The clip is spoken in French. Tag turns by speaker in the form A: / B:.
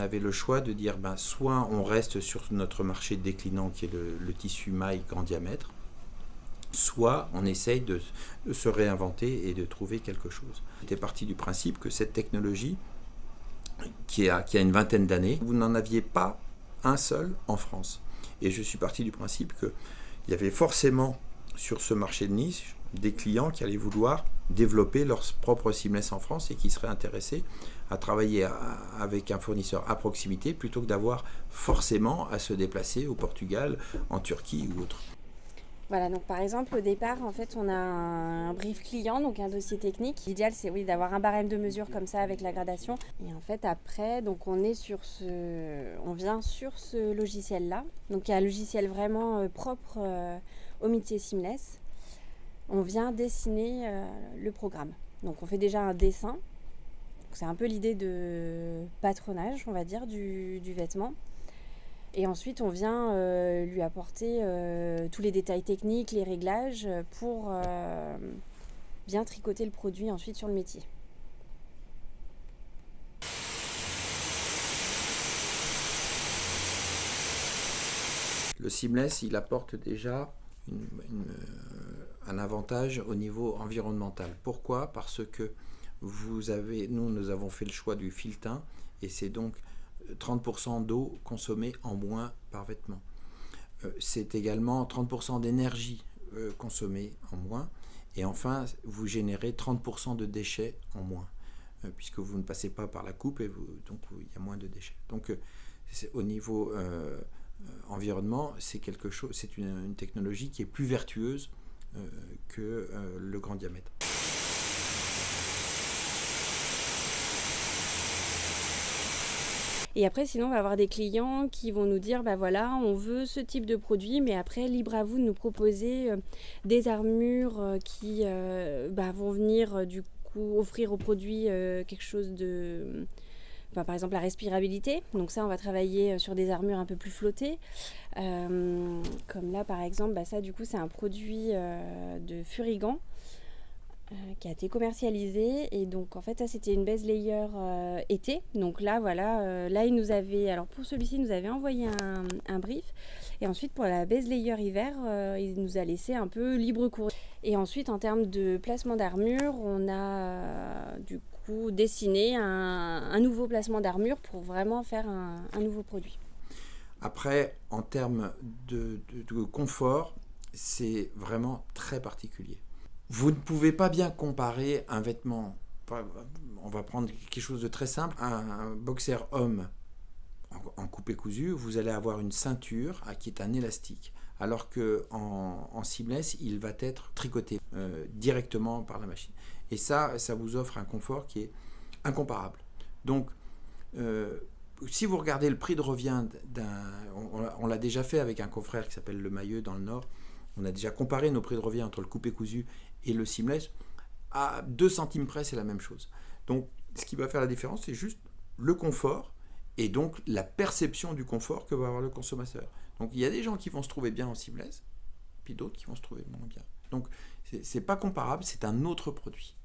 A: avait le choix de dire soit on reste sur notre marché déclinant qui est le tissu maille grand diamètre, soit on essaye de se réinventer et de trouver quelque chose. J'étais parti du principe que cette technologie, qui a une vingtaine d'années, vous n'en aviez pas un seul en France. Et je suis parti du principe qu'il y avait forcément sur ce marché de niche des clients qui allaient vouloir développer leur propre seamless en France et qui seraient intéressés à travailler avec un fournisseur à proximité plutôt que d'avoir forcément à se déplacer au Portugal, en Turquie ou autre.
B: Voilà, donc par exemple, au départ, en fait, on a un brief client, donc un dossier technique. L'idéal, c'est d'avoir un barème de mesure comme ça avec la gradation. Et en fait, après, donc on vient sur ce logiciel-là. Donc il y a un logiciel vraiment propre au métier seamless. On vient dessiner le programme. Donc on fait déjà un dessin. Donc, c'est un peu l'idée de patronage, on va dire, du vêtement. Et ensuite, on vient lui apporter tous les détails techniques, les réglages pour bien tricoter le produit ensuite sur le métier.
A: Le seamless, il apporte déjà un avantage au niveau environnemental. Pourquoi ? Parce que nous avons fait le choix du fil teint et c'est donc 30% d'eau consommée en moins par vêtement. C'est également 30% d'énergie consommée en moins. Et enfin, vous générez 30% de déchets en moins, puisque vous ne passez pas par la coupe et donc il y a moins de déchets. Donc au niveau environnement, c'est une technologie qui est plus vertueuse que le grand diamètre.
B: Et après, sinon, on va avoir des clients qui vont nous dire, voilà, on veut ce type de produit, mais après, libre à vous de nous proposer des armures qui vont venir du coup offrir au produit quelque chose de... par exemple, la respirabilité. Donc ça, on va travailler sur des armures un peu plus flottées. Comme là, par exemple, ça, du coup, c'est un produit de Furigan qui a été commercialisé. Et donc, en fait, ça, c'était une base layer été. Donc là, voilà, là, il nous avait... Alors, pour celui-ci, il nous avait envoyé un brief. Et ensuite, pour la base layer hiver, il nous a laissé un peu libre cours. Et ensuite, en termes de placement d'armure, on a du coup dessiné un nouveau placement d'armure pour vraiment faire un nouveau produit.
A: Après, en termes de confort, c'est vraiment très particulier. Vous ne pouvez pas bien comparer un vêtement, on va prendre quelque chose de très simple, un boxer homme en coupé cousu, vous allez avoir une ceinture qui est un élastique, alors qu'en seamless, il va être tricoté directement par la machine. Et ça vous offre un confort qui est incomparable. Donc, si vous regardez le prix de revient on l'a déjà fait avec un confrère qui s'appelle Le Mailleux dans le Nord, on a déjà comparé nos prix de revient entre le coupé cousu et le seamless, à 2 centimes près, c'est la même chose. Donc, ce qui va faire la différence, c'est juste le confort et donc la perception du confort que va avoir le consommateur. Donc, il y a des gens qui vont se trouver bien en seamless, puis d'autres qui vont se trouver moins bien. Donc, c'est pas comparable, c'est un autre produit.